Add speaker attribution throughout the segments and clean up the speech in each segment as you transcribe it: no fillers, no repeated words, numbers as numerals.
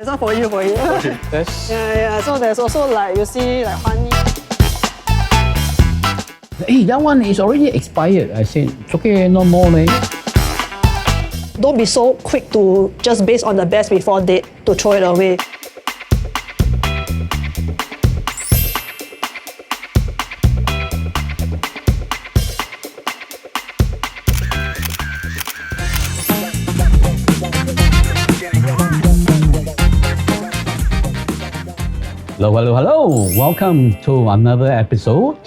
Speaker 1: It's not for you,
Speaker 2: Okay, that's...
Speaker 1: Yeah. So there's also like, you see, like honey.
Speaker 3: Hey, that one is already expired. I said, it's okay, no more.
Speaker 1: Don't be so quick to just based on the best before date to throw it away.
Speaker 3: Hello. Welcome to another episode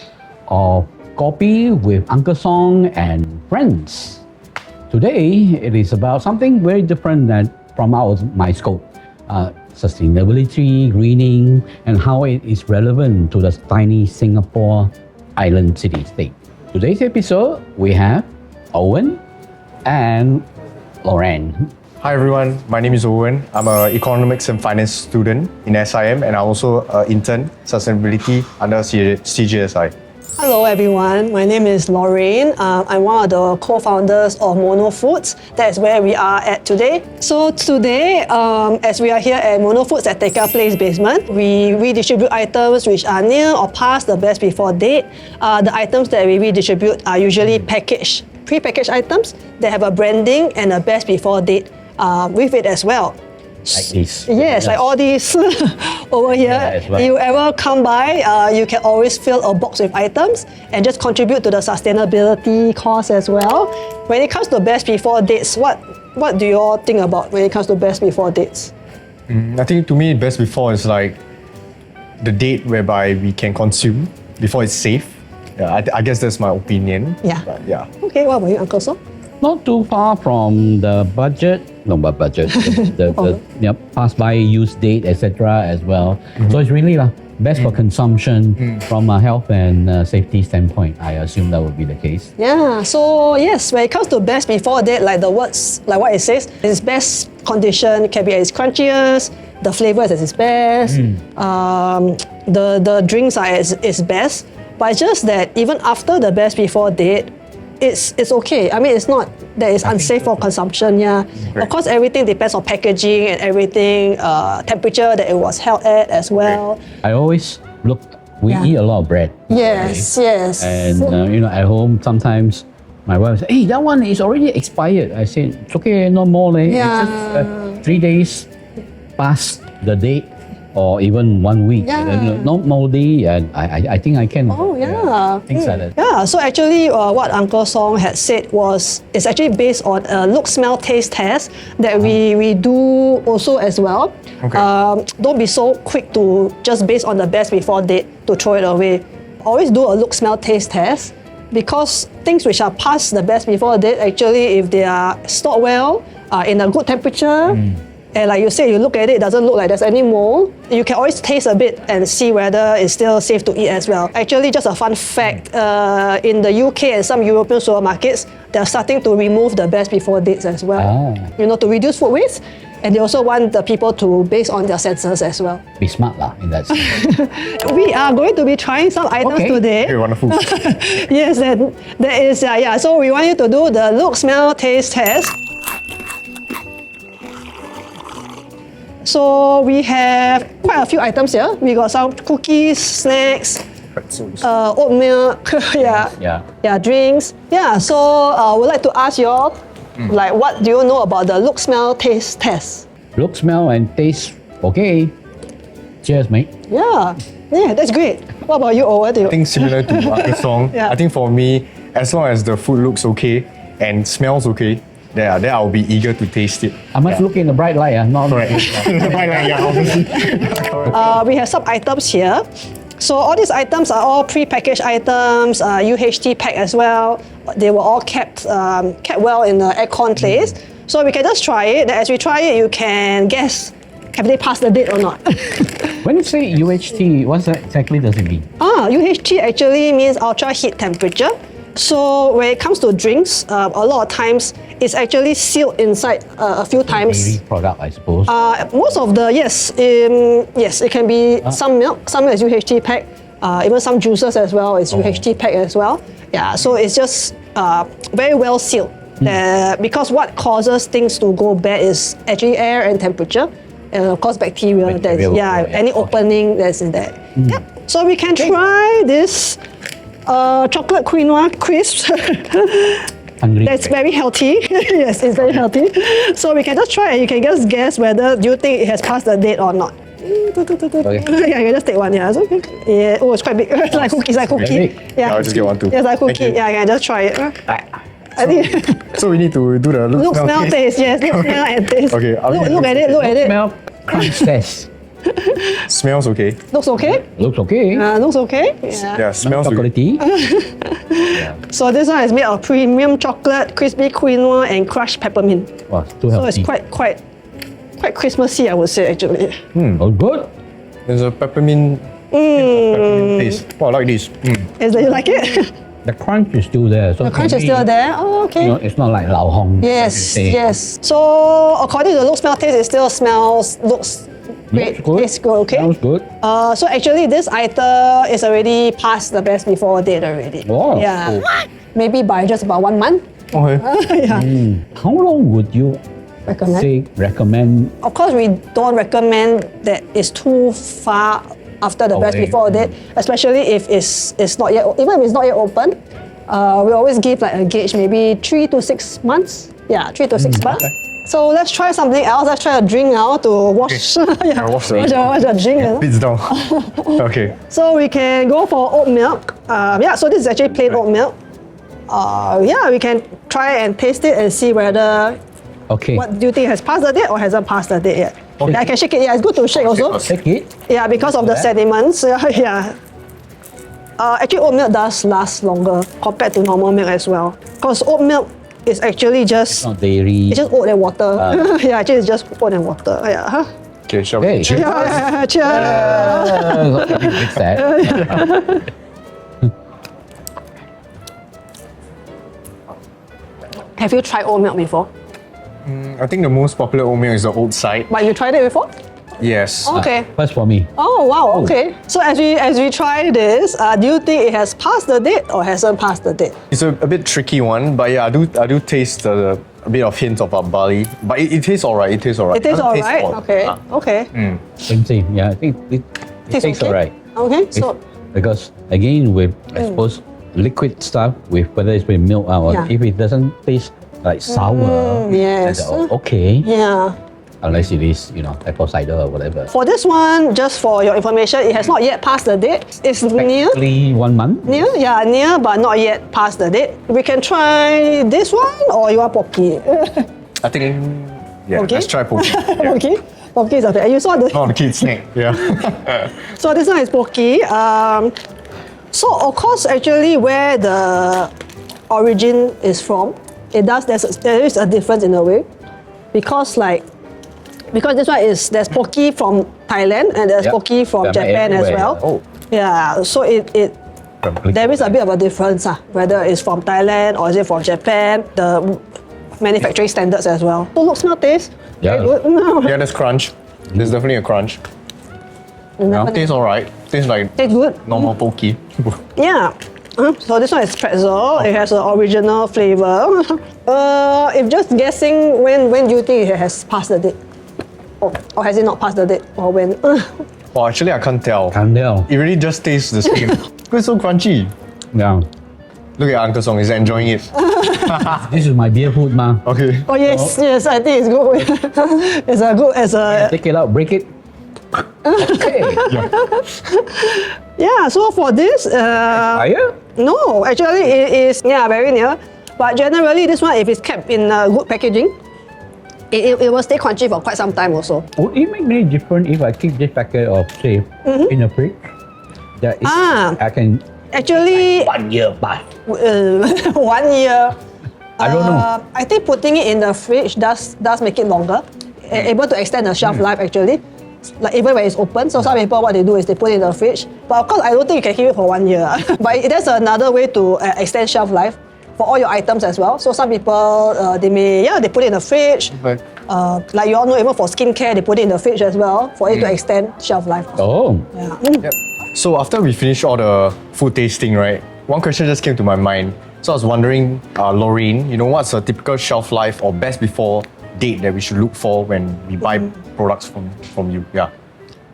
Speaker 3: of Kopi with Uncle Song and friends. Today, it is about something very different from my scope. Sustainability, greening, and how it is relevant to the tiny Singapore island city-state. Today's episode, we have Owen and Lorraine.
Speaker 2: Hi everyone, my name is Owen. I'm an economics and finance student in SIM and I'm also an intern sustainability under CGSI.
Speaker 1: Hello everyone, my name is Lorraine. I'm one of the co-founders of MoNo Foods. That's where we are at today. So today, as we are here at MoNo Foods at Tekka Place basement, we redistribute items which are near or past the best before date. The items that we redistribute are usually pre-packaged items that have a branding and a best before date with it as well.
Speaker 3: Like this.
Speaker 1: Yes, like all these over here.
Speaker 3: Yeah, well.
Speaker 1: You ever come by, you can always fill a box with items and just contribute to the sustainability cause as well. When it comes to best before dates, what do you all think about when it comes to best before dates?
Speaker 2: I think to me, best before is like the date whereby we can consume before it's safe. Yeah, I guess that's my opinion.
Speaker 1: Yeah.
Speaker 2: But yeah.
Speaker 1: Okay, what about you, Uncle Song?
Speaker 3: Not too far from the budget, the pass by use date, etc. as well. So it's really best for consumption from a health and safety standpoint. I assume that would be the case.
Speaker 1: Yeah, so yes, when it comes to best before date, like the words, like what it says, its best condition can be at its crunchiest, the flavor is at its best, the drinks are at its best. But it's just that even after the best before date, it's okay. I mean, it's not that it's unsafe for consumption, yeah.
Speaker 2: Right.
Speaker 1: Of course, everything depends on packaging and everything, temperature that it was held at as well.
Speaker 3: I always we eat a lot of bread.
Speaker 1: Yes.
Speaker 3: And at home sometimes my wife says, hey, that one is already expired. I said, it's okay, no more.
Speaker 1: Yeah.
Speaker 3: It's just 3 days past the date or even 1 week.
Speaker 1: Yeah.
Speaker 3: Not moldy, and I think I can.
Speaker 1: Oh, yeah.
Speaker 3: Things like that.
Speaker 1: Yeah, so actually what Uncle Song had said it's actually based on a look, smell, taste test that we do also as well.
Speaker 2: Okay.
Speaker 1: Don't be so quick to just based on the best before date to throw it away. Always do a look, smell, taste test because things which are past the best before date, actually if they are stored well, in a good temperature, and like you say, you look at it, it doesn't look like there's any mold. You can always taste a bit and see whether it's still safe to eat as well. Actually, just a fun fact, in the UK and some European supermarkets, they're starting to remove the best before dates as well. To reduce food waste. And they also want the people to base on their senses as well.
Speaker 3: Be smart in that sense.
Speaker 1: We are going to be trying some items today.
Speaker 2: Okay, wonderful.
Speaker 1: Yes, that is, yeah. So we want you to do the look, smell, taste test. So we have quite a few items here. We got some cookies, snacks, oat milk, drinks. Yeah, so I would like to ask you all, like, what do you know about the look, smell, taste test?
Speaker 3: Look, smell, and taste. Okay. Cheers, mate.
Speaker 1: Yeah, that's great. What about you, Owen?
Speaker 2: I think similar to Uncle Song.
Speaker 1: Yeah.
Speaker 2: I think for me, as long as the food looks okay and smells okay, then I'll be eager to taste it.
Speaker 3: I must look in the bright light, not
Speaker 2: Correct. The bright light, yeah, obviously.
Speaker 1: We have some items here. So all these items are all pre-packaged items, UHT packed as well. They were all kept well in the aircon place. So we can just try it. As we try it, you can guess, have they passed the date or not?
Speaker 3: When you say UHT, what exactly does it mean?
Speaker 1: UHT actually means ultra heat temperature. So when it comes to drinks, a lot of times it's actually sealed inside a few times.
Speaker 3: Dairy product, I suppose.
Speaker 1: Most of the, yes, it can be some milk is UHT pack, even some juices as well is UHT pack as well. Yeah, so it's just very well sealed. Because what causes things to go bad is actually air and temperature. and of course bacteria. Any opening that's in there. Yeah. So we can try this chocolate quinoa crisp.
Speaker 3: Hungry.
Speaker 1: That's very healthy. Yes, it's very healthy. So we can just try and you can just guess whether do you think it has passed the date or not.
Speaker 3: Okay.
Speaker 1: Yeah, you can just take one. Yeah, it's okay. Yeah. Oh, it's quite big. It's like cookie. It's like cookie.
Speaker 2: Yeah, I'll just get one too.
Speaker 1: Yeah, it's like
Speaker 2: Thank
Speaker 1: cookie.
Speaker 2: you.
Speaker 1: Yeah, I can just try it. I think
Speaker 2: So we need to do the
Speaker 1: look, smell, taste. Yes, look, smell, and taste.
Speaker 2: Okay,
Speaker 1: Look at it. Look at it.
Speaker 3: Smell, crunch test.
Speaker 2: Smells okay.
Speaker 1: Looks okay.
Speaker 3: Looks okay.
Speaker 1: Looks okay. Yeah.
Speaker 2: Yeah, smells good.
Speaker 3: Chocolatey.
Speaker 1: So this one is made of premium chocolate, crispy quinoa, and crushed peppermint.
Speaker 3: Wow, too
Speaker 1: So
Speaker 3: healthy.
Speaker 1: it's quite Christmassy, I would say actually.
Speaker 3: Oh, good.
Speaker 2: There's a peppermint taste. Oh, I like this.
Speaker 1: Is that you like it?
Speaker 3: The crunch is still there. So
Speaker 1: The crunch is still there. Oh, okay.
Speaker 3: It's not like lao hong.
Speaker 1: Yes,
Speaker 3: like you say.
Speaker 1: yes. So according to the look, smell, taste, it still looks great.
Speaker 3: Looks good.
Speaker 1: Tastes good, okay.
Speaker 3: Smells good.
Speaker 1: So actually this item is already past the best before date already.
Speaker 3: Wow.
Speaker 1: Yeah. Maybe by just about 1 month.
Speaker 2: Okay.
Speaker 1: Yeah.
Speaker 3: How long would you recommend?
Speaker 1: Of course, we don't recommend that it's too far after the best
Speaker 3: Okay.
Speaker 1: before date, especially if it's not yet, even if it's not yet open. We always give like a gauge, maybe 3 to 6 months. Yeah, 3 to 6 months.
Speaker 3: okay.
Speaker 1: So let's try something else. Let's try a drink now to wash. Yeah,
Speaker 2: I'll wash the-
Speaker 1: wash the drink. You know?
Speaker 2: Bits down. Okay.
Speaker 1: So we can go for oat milk. Yeah, so this is actually plain oat milk. Yeah, we can try and taste it and see whether
Speaker 3: Okay.
Speaker 1: what do you think has passed the date or hasn't passed the date yet.
Speaker 3: Okay.
Speaker 1: Yeah, I can shake it. Yeah, it's good to shake also.
Speaker 3: Take it.
Speaker 1: Yeah, because of the sediments. Yeah. Actually, oat milk does last longer compared to normal milk as well. Because oat milk is actually just
Speaker 3: Not dairy.
Speaker 1: it's just oat and water. Yeah, actually it's just oat and water. Yeah. Huh?
Speaker 2: Okay, shall we?
Speaker 3: Hey.
Speaker 2: Cheers.
Speaker 1: Yeah, cheers.
Speaker 3: A bit sad.
Speaker 1: Have you tried oat milk before?
Speaker 2: I think the most popular oat milk is the old side.
Speaker 1: But you tried it before?
Speaker 2: Yes.
Speaker 1: Okay.
Speaker 3: First for me.
Speaker 1: Oh wow. Okay. So as we try this, do you think it has passed the date or hasn't passed the date?
Speaker 2: It's a bit tricky one, but yeah, I do taste a bit of hints of barley, but it tastes alright. It tastes alright.
Speaker 1: It tastes
Speaker 2: Doesn't taste
Speaker 1: alright.
Speaker 2: odd.
Speaker 1: Okay. Okay.
Speaker 3: Same. Yeah, I think it tastes
Speaker 1: okay?
Speaker 3: alright.
Speaker 1: Okay. So
Speaker 3: Because again, with I suppose liquid stuff, with whether it's with milk or
Speaker 1: Yeah.
Speaker 3: if it doesn't taste like sour,
Speaker 1: yes.
Speaker 3: then, okay.
Speaker 1: yeah.
Speaker 3: Unless it is, apple cider or whatever.
Speaker 1: For this one, just for your information, it has not yet passed the date. It's near.
Speaker 3: Practically 1 month.
Speaker 1: Near, yeah, near, but not yet past the date. We can try this one, or you want pocky?
Speaker 2: I think, yeah,
Speaker 1: Okay.
Speaker 2: let's try poke. Yeah.
Speaker 1: Pocky, pocky is okay. You saw the.
Speaker 2: Not the kid snack. Yeah.
Speaker 1: So this one is pocky. So of course, actually, where the origin is from, there is a difference in a way, because this one there's pocky from Thailand and there's
Speaker 3: Yep.
Speaker 1: pocky from
Speaker 3: They're
Speaker 1: Japan as
Speaker 3: everywhere,
Speaker 1: well.
Speaker 3: yeah.
Speaker 1: Yeah, so there is a bit of a difference, whether it's from Thailand or is it from Japan, the manufacturing standards as well. So look, smell, taste.
Speaker 3: Yeah.
Speaker 1: Very good.
Speaker 2: Yeah, there's crunch. There's definitely a crunch. Tastes alright. Tastes like
Speaker 1: Tastes good.
Speaker 2: normal poke.
Speaker 1: Yeah. So this one is pretzel. It has an original flavor. If just guessing, when do you think it has passed the date? Or has it not passed the date? Or when?
Speaker 2: Oh, actually, I can't tell.
Speaker 3: Can't tell.
Speaker 2: It really just tastes the same. It's so crunchy.
Speaker 3: Yeah.
Speaker 2: Look at Uncle Song, he's enjoying it.
Speaker 3: This is my beer food, ma.
Speaker 2: Okay.
Speaker 1: Oh yes, yes, I think it's good. It's a good as a
Speaker 3: Take it out, break it. Okay.
Speaker 1: yeah. So for this,
Speaker 3: Fire?
Speaker 1: no, actually it is very near. But generally, this one if it's kept in good packaging, it will stay crunchy for quite some time also.
Speaker 3: Would it make any difference if I keep this packet of say in the fridge? That is, I can
Speaker 1: Actually,
Speaker 3: 1 year back.
Speaker 1: 1 year.
Speaker 3: I don't know.
Speaker 1: I think putting it in the fridge does make it longer, able to extend the shelf life actually. Like even when it's open, so some people what they do is they put it in the fridge. But of course, I don't think you can keep it for 1 year. But that's another way to extend shelf life for all your items as well. So some people they put it in the fridge.
Speaker 2: Okay.
Speaker 1: Like you all know, even for skincare, they put it in the fridge as well for it to extend shelf life.
Speaker 3: Oh.
Speaker 1: Yeah.
Speaker 2: Yep. So after we finished all the food tasting, right, one question just came to my mind. So I was wondering, Lorraine, what's a typical shelf life or best before date that we should look for when we buy products from you? Yeah.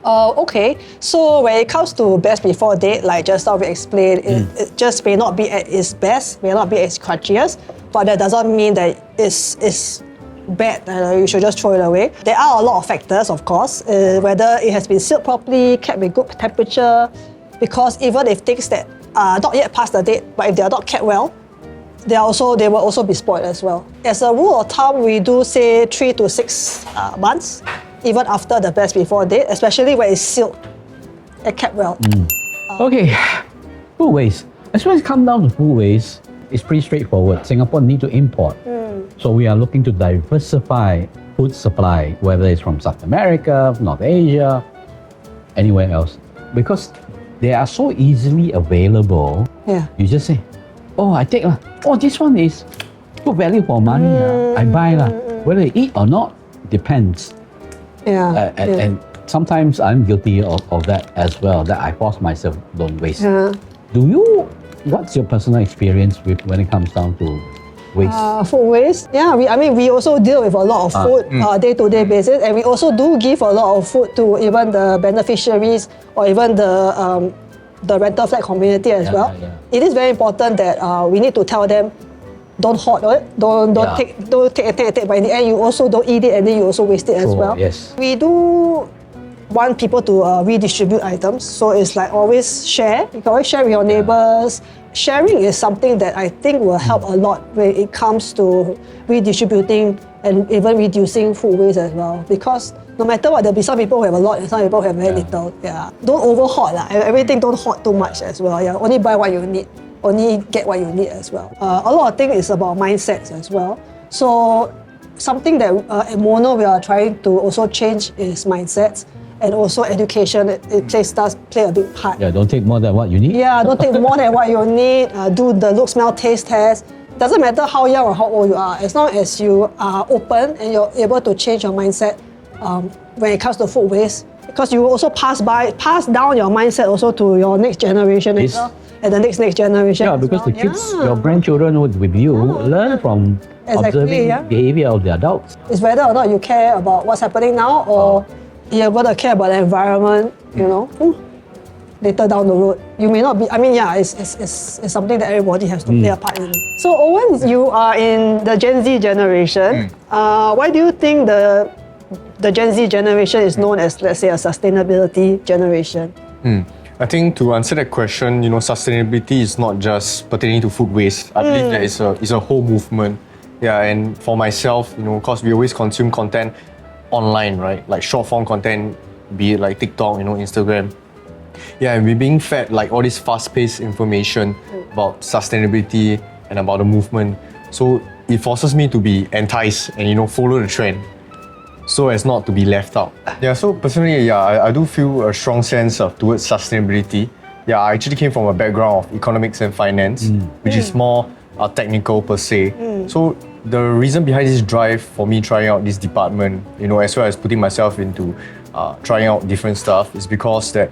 Speaker 1: Okay, so when it comes to best before date, like just now we explained, it just may not be at its best, may not be as crunchiest, but that doesn't mean that it's bad, you should just throw it away. There are a lot of factors, of course, whether it has been sealed properly, kept with good temperature, because even if things that are not yet past the date, but if they are not kept well, they will also be spoiled as well. As a rule of thumb, we do say 3 to 6 months, even after the best before date, especially when it's sealed and kept well.
Speaker 3: Okay, food waste. As far as it comes down to food waste, it's pretty straightforward. Singapore need to import. So we are looking to diversify food supply, whether it's from South America, North Asia, anywhere else. Because they are so easily available.
Speaker 1: Yeah.
Speaker 3: You just say, oh, I take lah. Oh, this one is good value for money. I buy lah. Whether you eat or not, depends.
Speaker 1: Yeah.
Speaker 3: And sometimes I'm guilty of that as well, that I force myself, don't waste. What's your personal experience with when it comes down to waste?
Speaker 1: Food waste? Yeah, we also deal with a lot of food day-to-day basis, and we also do give a lot of food to even the beneficiaries or even the rental flat community as well. It is very important that we need to tell them, don't hoard it, don't take, but in the end you also don't eat it and then you also waste it as well.
Speaker 3: Yes.
Speaker 1: We do want people to redistribute items, so it's like always share. You can always share with your neighbors. Sharing is something that I think will help a lot when it comes to redistributing and even reducing food waste as well. Because no matter what, there'll be some people who have a lot and some people who have very little. Yeah. Don't over hoard. Everything don't hoard too much as well. Yeah. Only buy what you need. Only get what you need as well. A lot of things is about mindsets as well. So something that at MoNo we are trying to also change is mindsets. And also education, does play a big part.
Speaker 3: Yeah, don't take more than what you need.
Speaker 1: Yeah, don't take more than what you need. Do the look, smell, taste test. Doesn't matter how young or how old you are, as long as you are open and you're able to change your mindset when it comes to food waste. Because you will also pass down your mindset also to your next generation as well, and the next generation.
Speaker 3: Yeah, because the kids, your grandchildren with you, learn from observing behavior of the adults.
Speaker 1: It's whether or not you care about what's happening now or you're able to care about the environment, later down the road. You may not be, it's something that everybody has to play a part in. So Owen, you are in the Gen Z generation. Why do you think the Gen Z generation is known as, let's say, a sustainability generation?
Speaker 2: I think to answer that question, sustainability is not just pertaining to food waste. I believe that it's a whole movement. Yeah, and for myself, because we always consume content online, right? Like short form content, be it like TikTok, Instagram. Yeah, and we're being fed like all this fast-paced information about sustainability and about the movement. So it forces me to be enticed and follow the trend, so as not to be left out. Yeah, so personally, I do feel a strong sense towards sustainability. Yeah, I actually came from a background of economics and finance, which is more technical per se. So the reason behind this drive for me trying out this department, as well as putting myself into trying out different stuff, is because that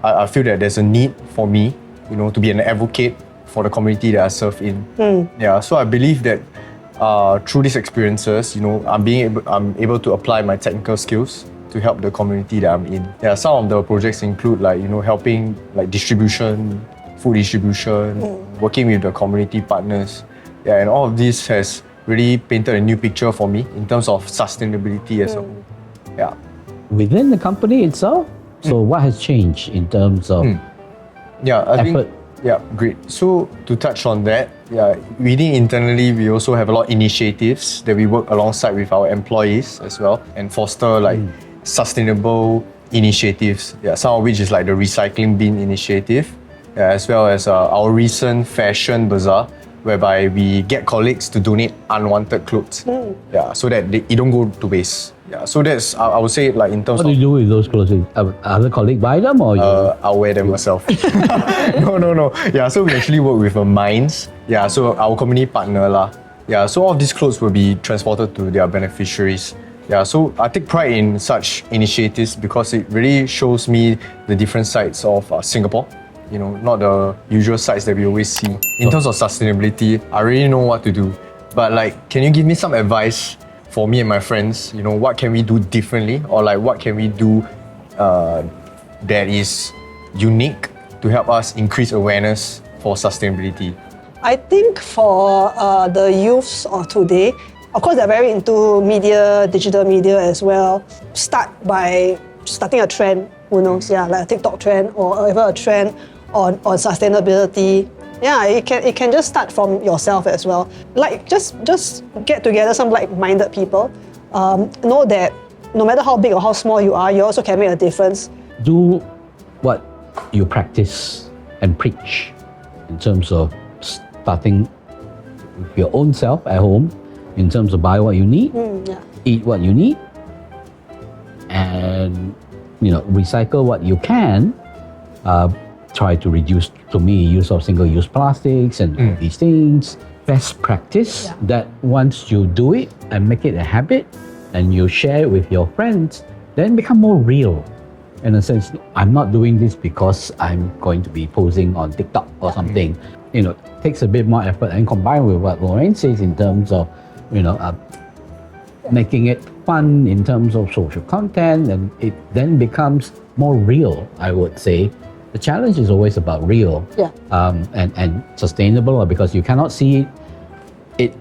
Speaker 2: I feel that there's a need for me, to be an advocate for the community that I serve in. Yeah, so I believe that through these experiences, I'm able to apply my technical skills to help the community that I'm in. Yeah, some of the projects include helping distribution, food distribution, working with the community partners. Yeah, and all of this has really painted a new picture for me in terms of sustainability as well. Yeah.
Speaker 3: Within the company itself, so what has changed in terms of effort?
Speaker 2: Great. So to touch on that, within internally, we also have a lot of initiatives that we work alongside with our employees as well and foster sustainable initiatives. Yeah, some of which is like the recycling bin initiative, as well as our recent fashion bazaar, whereby we get colleagues to donate unwanted clothes. Yeah, so that it don't go to waste. Yeah, so that's I would say in terms
Speaker 3: What do you do with those clothes? Other colleagues buy them or you?
Speaker 2: I'll wear them myself. No. Yeah, so we actually work with mines. Yeah, so our community partner lah. Yeah, so all of these clothes will be transported to their beneficiaries. Yeah, so I take pride in such initiatives because it really shows me the different sides of Singapore. Not the usual sites that we always see. In terms of sustainability, I really know what to do. But can you give me some advice for me and my friends, what can we do differently, or like what can we do that is unique to help us increase awareness for sustainability?
Speaker 1: I think for the youths of today, of course they're very into media, digital media as well. Start by starting a trend, who knows, like a TikTok trend or even a trend on sustainability. Yeah, it can just start from yourself as well. Like just get together some like-minded people. Know that no matter how big or how small you are, you also can make a difference.
Speaker 3: Do what you practice and preach in terms of starting with your own self at home, in terms of buy what you need, eat what you need, and recycle what you can. Try to reduce, to me, use of single-use plastics and all these things. Best practice that once you do it and make it a habit and you share it with your friends, then become more real. In a sense, I'm not doing this because I'm going to be posing on TikTok or something. Takes a bit more effort, and combined with what Lorraine says in terms of, making it fun in terms of social content, and it then becomes more real, I would say. The challenge is always about real and sustainable, because you cannot see it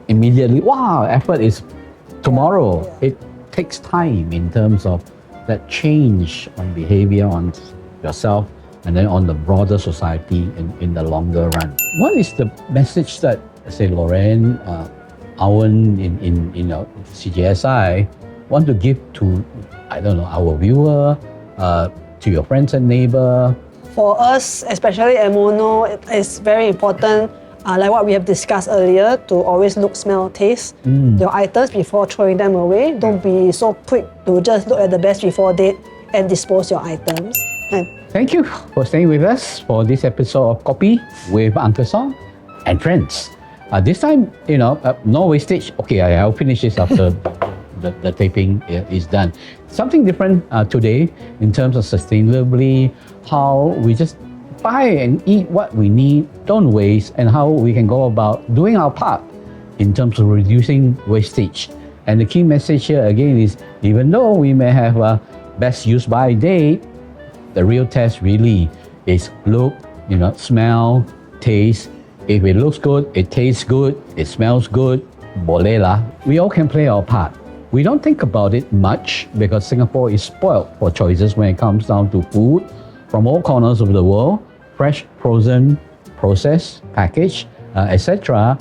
Speaker 3: immediately. Wow, effort is tomorrow. It takes time in terms of that change on behavior on yourself and then on the broader society in the longer run. What is the message that, say, Lorraine, Owen in CGSI want to give to, our viewer, to your friends and neighbor?
Speaker 1: For us, especially at MoNo, it's very important, like what we have discussed earlier, to always look, smell, taste your items before throwing them away. Don't be so quick to just look at the best before date and dispose your items.
Speaker 3: Thank you for staying with us for this episode of Kopi with Uncle Song and friends. This time, no wastage. Okay, I'll finish this after the taping is done. Something different today in terms of sustainability, how we just buy and eat what we need, don't waste, and how we can go about doing our part in terms of reducing wastage. And the key message here again is, even though we may have a best use by date, the real test really is look, smell, taste. If it looks good, it tastes good, it smells good, boleh lah. We all can play our part. We don't think about it much because Singapore is spoiled for choices when it comes down to food from all corners of the world, fresh, frozen, processed, packaged, etc.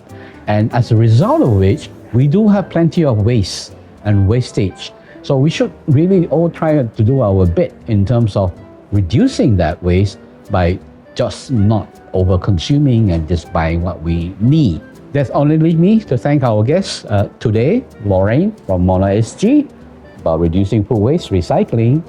Speaker 3: And as a result of which, we do have plenty of waste and wastage. So we should really all try to do our bit in terms of reducing that waste by just not over-consuming and just buying what we need. That's only leaves me to thank our guests today, Lorraine from MoNo SG, about reducing food waste, recycling.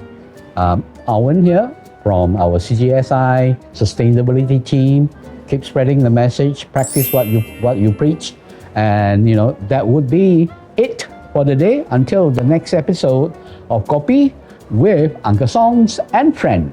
Speaker 3: Owen here from our CGSI Sustainability team. Keep spreading the message, practice what you preach. And that would be it for the day until the next episode of Kopi with Uncle Songs and Friends.